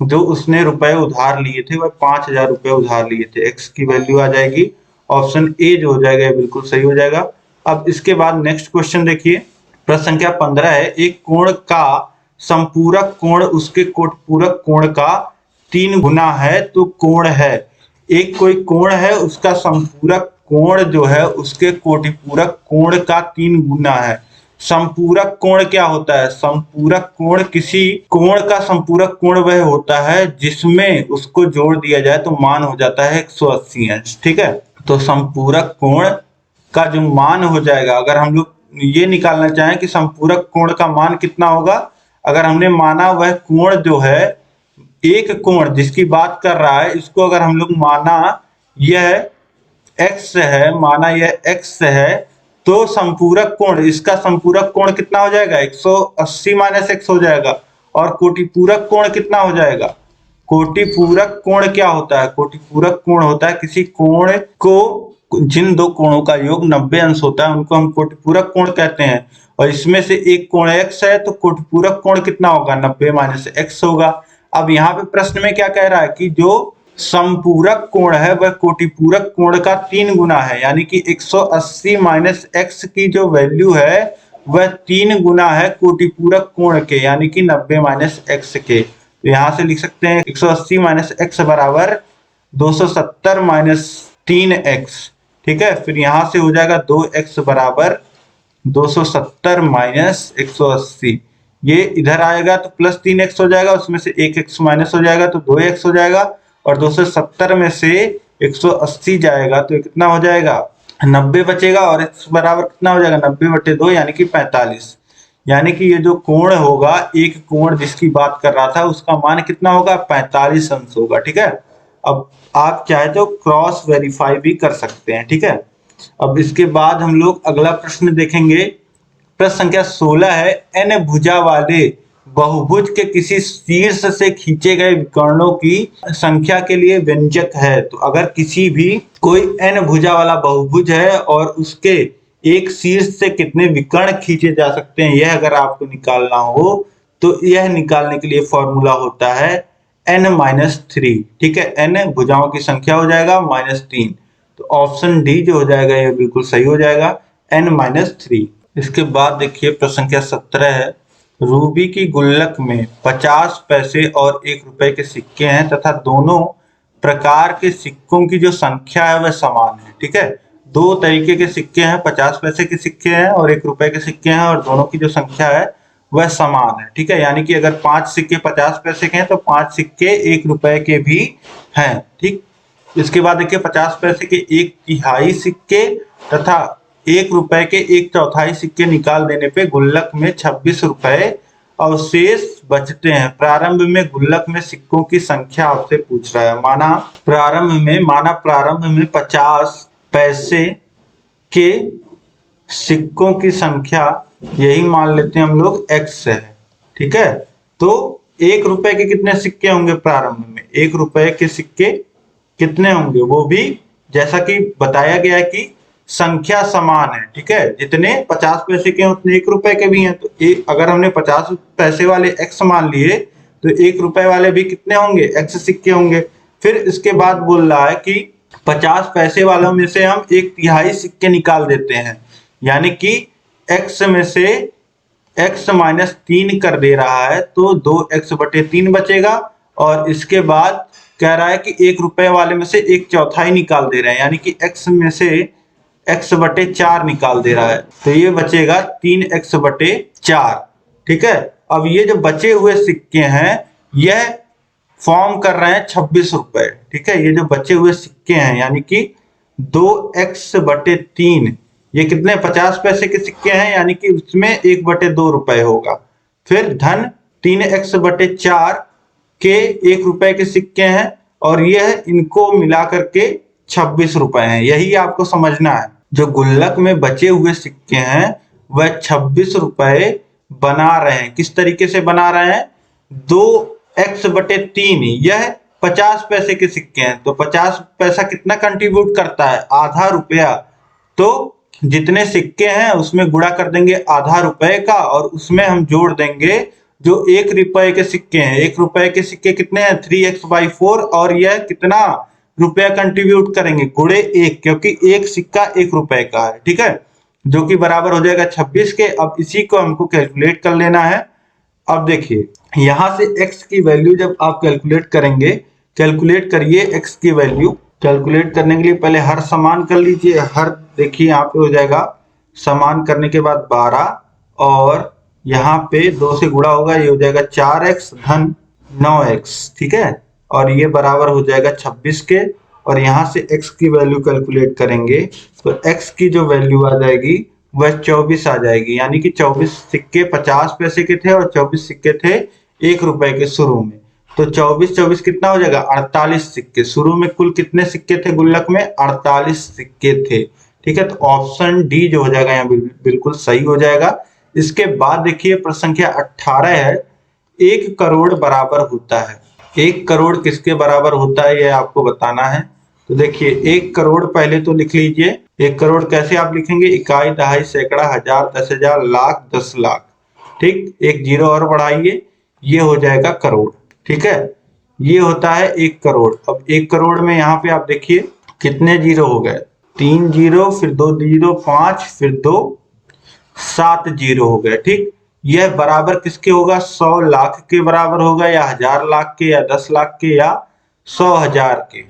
जो उसने रुपए उधार लिए थे वह 5000 रुपए उधार लिए थे, x की वैल्यू आ जाएगी। ऑप्शन ए जो हो जाएगा बिल्कुल सही हो जाएगा। अब इसके बाद नेक्स्ट क्वेश्चन देखिए, प्रश्न संख्या 15 है, एक कोण का संपूरक कोण उसके कोटपूरक कोण का 3 गुना है तो कोण है। एक कोई कोण है, उसका संपूरक कोण जो है उसके कोटिपूरक कोण का 3 गुना है। संपूरक कोण क्या होता है? संपूरक कोण किसी कोण का संपूरक कोण वह होता है जिसमें उसको जोड़ दिया जाए तो मान हो जाता है 180 अंश। ठीक है, तो संपूरक कोण का जो मान हो जाएगा, अगर हम लोग ये निकालना चाहें कि संपूरक कोण का मान कितना होगा, अगर हमने माना वह कोण जो है, एक कोण जिसकी बात कर रहा है, इसको अगर हम लोग माना यह x है, माना यह x है, तो संपूरक कोण, इसका संपूरक कोण कितना हो जाएगा? 180 माइनस x हो जाएगा। और कोटिपूरक कोण कितना हो जाएगा? कोटिपूरक कोण क्या होता है? कोटिपूरक कोण होता है किसी कोण को, जिन दो कोणों का योग 90 अंश होता है उनको हम कोटिपूरक कोण कहते हैं। और इसमें से एक कोण x है, तो कोटिपूरक कोण कितना होगा? 90 माइनस x होगा। अब यहाँ पे प्रश्न में क्या कह रहा है कि जो संपूरक कोण है वह कोटिपूरक कोण का 3 गुना है, यानी कि 180 माइनस x की जो वैल्यू है वह 3 गुना है कोटिपूरक कोण के, यानी कि 90 माइनस x के। तो यहाँ से लिख सकते हैं 180 माइनस x बराबर 270 माइनस 3x। ठीक है, फिर यहाँ से हो जाएगा 2x बराबर 270 माइनस 180। ये इधर आएगा तो प्लस 3x हो जाएगा, उसमें से 1x माइनस हो जाएगा तो 2x हो जाएगा, और 270 में से 180 जाएगा तो कितना हो जाएगा? 90 बचेगा, और x बराबर कितना हो जाएगा? 90/2 यानी कि 45। यानी कि ये जो कोण होगा, एक कोण जिसकी बात कर रहा था, उसका मान कितना होगा? 45 अंश होगा। ठीक है, अब आप चाहे तो क्रॉस वेरीफाई भी कर सकते हैं। ठीक है, अब इसके बाद हम लोग अगला प्रश्न देखेंगे। प्रश्न संख्या 16 है, n भुजा वाले बहुभुज के किसी शीर्ष से खींचे गए विकर्णों की संख्या के लिए व्यंजक है। तो अगर किसी भी कोई n भुजा वाला बहुभुज है और उसके एक शीर्ष से कितने विकर्ण खींचे जा सकते हैं, यह अगर आपको निकालना हो तो यह निकालने के लिए फॉर्मूला होता है n-3। ठीक है, n भुजाओं की संख्या हो जाएगा -3। तो ऑप्शन डी जो हो जाएगा ये बिल्कुल सही हो जाएगा, n-3। इसके बाद देखिए प्रश्न संख्या 17 है, रूबी की गुल्लक में 50 पैसे और 1 रुपए के सिक्के हैं तथा दोनों प्रकार के सिक्कों की जो संख्या है वह समान है। ठीक है, दो तरीके के सिक्के हैं, 50 पैसे के सिक्के हैं और 1 रुपए के सिक्के हैं, और दोनों की जो संख्या है वह समान है। ठीक है, यानी कि अगर 5 सिक्के 50 पैसे के हैं तो 5 सिक्के 1 रुपए के भी हैं। ठीक, इसके बाद देखिए 50 पैसे के 1/3 सिक्के तथा 1 रुपए के 1/4 सिक्के निकाल देने पे गुल्लक में 26 रुपए अवशेष बचते हैं। प्रारंभ में गुल्लक में सिक्कों की संख्या आपसे पूछ रहा है। माना प्रारंभ में 50 पैसे के सिक्कों की संख्या, यही मान लेते हैं हम लोग x है। ठीक है, तो 1 रुपए के कितने सिक्के होंगे? प्रारंभ में 1 रुपए के सिक्के कितने होंगे? वो भी जैसा कि बताया गया है कि संख्या समान है। ठीक है, जितने 50 पैसे के हैं उतने 1 रुपए के भी हैं। तो अगर हमने 50 पैसे वाले x मान लिए तो 1 रुपए वाले भी कितने होंगे? x सिक्के होंगे। फिर इसके बाद बोल रहा है कि 50 पैसे वालों में से हम 1/3 सिक्के निकाल देते हैं, यानी कि x में से x -3 कर दे रहा है तो 2x/3 बचेगा। और इसके बाद कह रहा है कि 1 रुपए वाले में से 1/4 निकाल दे रहे हैं, यानी कि x में से x/4 निकाल दे रहा है, तो ये बचेगा 3x/4। ठीक है, अब ये जो बचे हुए सिक्के हैं यह फॉर्म कर रहे हैं 26 रुपए। ठीक है, ये जो बचे हुए सिक्के हैं यानी कि 2x/3, ये कितने 50 पैसे के सिक्के हैं, यानी कि उसमें 1/2 रुपए होगा। फिर धन 3x/4 के 1 रुपए के सिक्के हैं और यह इनको मिला करके 26 रुपए हैं। यही आपको समझना है, जो गुल्लक में बचे हुए सिक्के हैं वह 26 रुपए बना रहे हैं। किस तरीके से बना रहे हैं? 2x/3, यह 50 पैसे के सिक्के हैं तो 50 पैसा कितना कंट्रीब्यूट करता है? आधा रुपया। तो जितने सिक्के हैं उसमें गुणा कर देंगे आधा रुपए का, और उसमें हम जोड़ देंगे जो 1 रुपए के सिक्के हैं। 1 रुपए के सिक्के कितने हैं? 3x/4, और यह कितना रुपया कंट्रीब्यूट करेंगे? गुणे 1, क्योंकि एक सिक्का 1 रुपए का है। ठीक है, जो कि बराबर हो जाएगा 26 के। अब इसी को हमको कैलकुलेट कर लेना है। अब देखिए यहां से x की वैल्यू जब आप कैलकुलेट करेंगे, कैलकुलेट करिए x की वैल्यू। कैलकुलेट करने के लिए पहले हर समान कर लीजिए। हर देखिए यहाँ पे हो जाएगा, समान करने के बाद 12 और यहाँ पे 2 से गुणा होगा, ये हो जाएगा 4x धन 9x, ठीक है। और ये बराबर हो जाएगा 26 के, और यहाँ से x की वैल्यू कैलकुलेट करेंगे तो x की जो वैल्यू आ जाएगी वह 24 आ जाएगी। यानी कि 24 सिक्के 50 पैसे के थे और 24 सिक्के थे 1 रुपए के शुरू में। तो 24 कितना हो जाएगा, 48 सिक्के। शुरू में कुल कितने सिक्के थे गुल्लक में, 48 सिक्के थे, ठीक है। तो ऑप्शन डी जो हो जाएगा यहाँ बिल्कुल सही हो जाएगा। इसके बाद देखिए प्रश्न संख्या 18 है, 1 करोड़ बराबर होता है। 1 करोड़ किसके बराबर होता है ये आपको बताना है। तो देखिए 1 करोड़ पहले तो लिख लीजिए। 1 करोड़ कैसे आप लिखेंगे, इकाई, दहाई, सैकड़ा, हजार, 10,000, लाख, 10 लाख, ठीक। एक जीरो और बढ़ाइए, ये हो जाएगा करोड़, ठीक है। ये होता है 1 करोड़। अब 1 करोड़ में यहाँ पे आप देखिए कितने जीरो हो गए, 3 जीरो, फिर 2 जीरो, 5, फिर 2, 7 जीरो हो गए, ठीक। यह बराबर किसके होगा, 100 लाख के बराबर होगा, या 1000 लाख के, या 10 लाख के, या 100,000 के।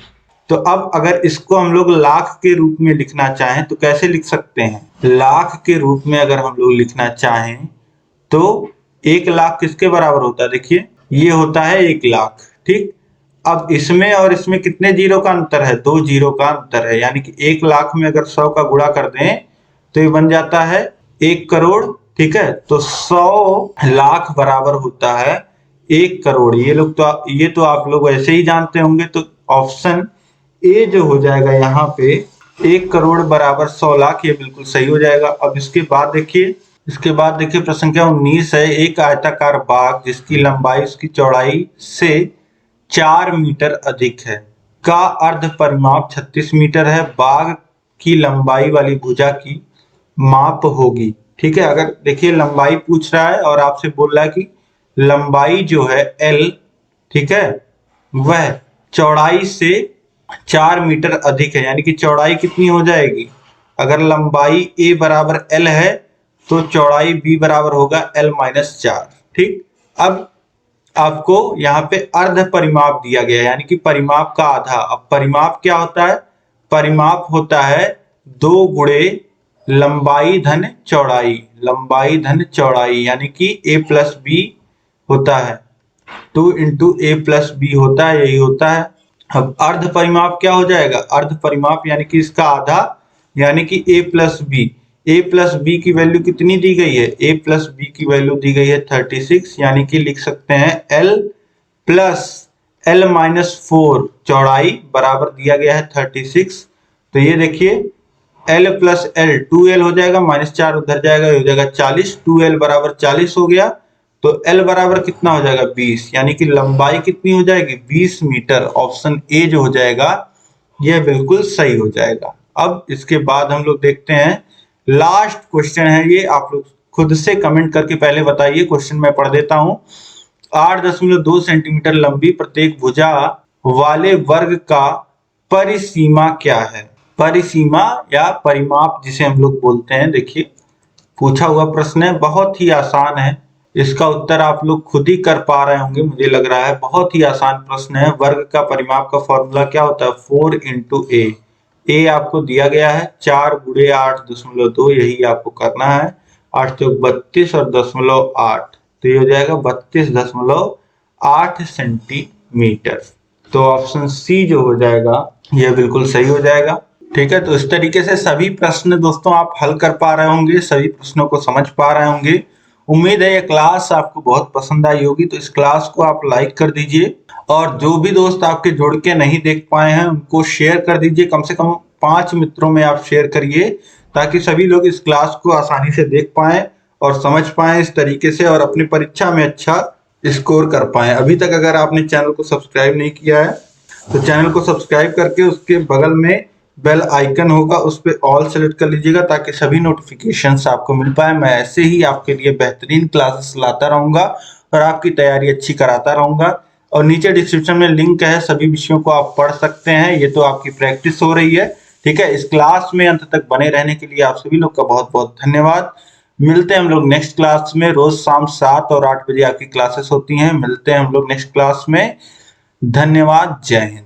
तो अब अगर इसको हम लोग लाख के रूप में लिखना चाहें तो कैसे लिख सकते हैं। लाख के रूप में अगर हम लोग लिखना चाहें तो 1 लाख किसके बराबर होता है, देखिए ये होता है 1 लाख, ठीक। अब इसमें और इसमें कितने जीरो का अंतर है, 2 जीरो का अंतर है। यानी कि 1 लाख में अगर 100 का गुणा कर दें तो ये बन जाता है 1 करोड़, ठीक है। तो 100 लाख बराबर होता है 1 करोड़। ये तो आप लोग वैसे ही जानते होंगे। तो ऑप्शन ए जो हो जाएगा यहाँ पे 1 करोड़ बराबर 100 लाख, ये बिल्कुल सही हो जाएगा। अब इसके बाद देखिए प्रश्न संख्या 19 है, एक आयताकार बाग जिसकी लंबाई उसकी चौड़ाई से 4 मीटर अधिक है का अर्ध परिमाप 36 मीटर है। बाग की लंबाई वाली भुजा की माप होगी, ठीक है। अगर देखिए लंबाई पूछ रहा है और आपसे बोल रहा है कि लंबाई जो है L, ठीक है, वह चौड़ाई से 4 मीटर अधिक है। यानी कि चौड़ाई कितनी हो जाएगी, अगर लंबाई A बराबर L है तो चौड़ाई B बराबर होगा L-4, ठीक। अब आपको यहाँ पे अर्ध परिमाप दिया गया है, यानी कि परिमाप का आधा। अब परिमाप क्या होता है, परिमाप होता है 2 गुणे लंबाई धन चौड़ाई, लंबाई धन चौड़ाई, यानी कि A प्लस B होता है, 2 इंटू A प्लस B होता है, यही होता है। अब अर्ध परिमाप क्या हो जाएगा, अर्ध परिमाप यानी कि इसका आधा, यानी कि A plus B. A plus B की वैल्यू कितनी दी गई है, A प्लस बी की वैल्यू दी गई है 36, यानी कि लिख सकते हैं L प्लस L-4 चौड़ाई बराबर दिया गया है 36। तो ये देखिए L प्लस L 2L हो जाएगा, -4 उधर जाएगा, हो जाएगा 40, 2L बराबर 40 हो गया। तो L बराबर कितना हो जाएगा 20, यानी कि लंबाई कितनी हो जाएगी 20 मीटर। ऑप्शन ए जो हो जाएगा यह बिल्कुल सही हो जाएगा। अब इसके बाद हम लोग देखते हैं लास्ट क्वेश्चन है, ये आप लोग खुद से कमेंट करके पहले बताइए। क्वेश्चन मैं पढ़ देता हूं। 8.2 सेंटीमीटर लंबी प्रत्येक भुजा वाले वर्ग का परिसीमा क्या है। परिसीमा या परिमाप जिसे हम लोग बोलते हैं, देखिए पूछा हुआ प्रश्न है, बहुत ही आसान है। इसका उत्तर आप लोग खुद ही कर पा रहे होंगे, मुझे लग रहा है। बहुत ही आसान प्रश्न है। वर्ग का परिमाप का फॉर्मूला क्या होता है, 4 इंटू ए। ए आपको दिया गया है 4 गुणे 8.2, यही आपको करना है। 8 चौक 32 और 0.8, तो ये हो जाएगा 32.8 सेंटीमीटर। तो ऑप्शन सी जो हो जाएगा यह बिल्कुल सही हो जाएगा, ठीक है। तो इस तरीके से सभी प्रश्न दोस्तों आप हल कर पा रहे होंगे, सभी प्रश्नों को समझ पा रहे होंगे। उम्मीद है ये क्लास आपको बहुत पसंद आई होगी। तो इस क्लास को आप लाइक कर दीजिए, और जो भी दोस्त आपके जुड़ के नहीं देख पाए हैं उनको शेयर कर दीजिए। कम से कम 5 मित्रों में आप शेयर करिए, ताकि सभी लोग इस क्लास को आसानी से देख पाएं और समझ पाएं इस तरीके से, और अपनी परीक्षा में अच्छा स्कोर कर पाएं। अभी तक अगर आपने चैनल को सब्सक्राइब नहीं किया है तो चैनल को सब्सक्राइब करके उसके बगल में बेल आइकन होगा, उस पर ऑल सेलेक्ट कर लीजिएगा, ताकि सभी नोटिफिकेशंस आपको मिल पाए। मैं ऐसे ही आपके लिए बेहतरीन क्लासेस लाता रहूंगा और आपकी तैयारी अच्छी कराता रहूंगा। और नीचे डिस्क्रिप्शन में लिंक है, सभी विषयों को आप पढ़ सकते हैं। ये तो आपकी प्रैक्टिस हो रही है, ठीक है। इस क्लास में अंत तक बने रहने के लिए आप सभी लोग का बहुत बहुत धन्यवाद। मिलते हैं हम लोग नेक्स्ट क्लास में। रोज शाम 7 और 8 बजे आपकी क्लासेस होती हैं। मिलते हैं हम लोग नेक्स्ट क्लास में। धन्यवाद, जय हिंद।